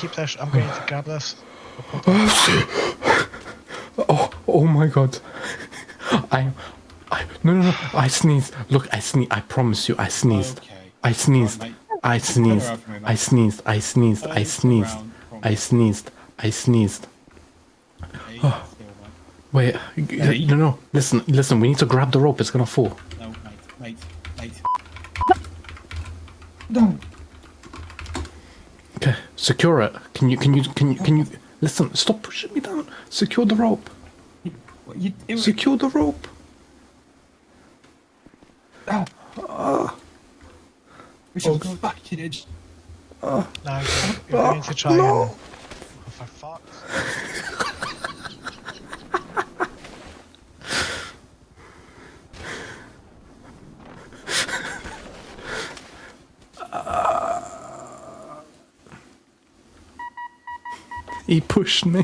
keep this. I'm going to grab this. Okay. Oh my god. No. I sneezed. Look, I sneezed. I promise you, I sneezed. Okay. I sneezed. Right, mate. I sneezed. Turn around for me, mate. I sneezed. I sneezed. I Turn sneezed. around for me. I sneezed. I sneezed. Hey, still, mate. Wait. Hey. No. Listen. We need to grab the rope. It's gonna fall. No, mate. No. Okay. Secure it. Can you? Listen. Stop pushing me down. Secure the rope. What you doing? Secure the rope. We should go back in it. Now you're going to try no. and... Oh, for fuck's sake. He pushed me.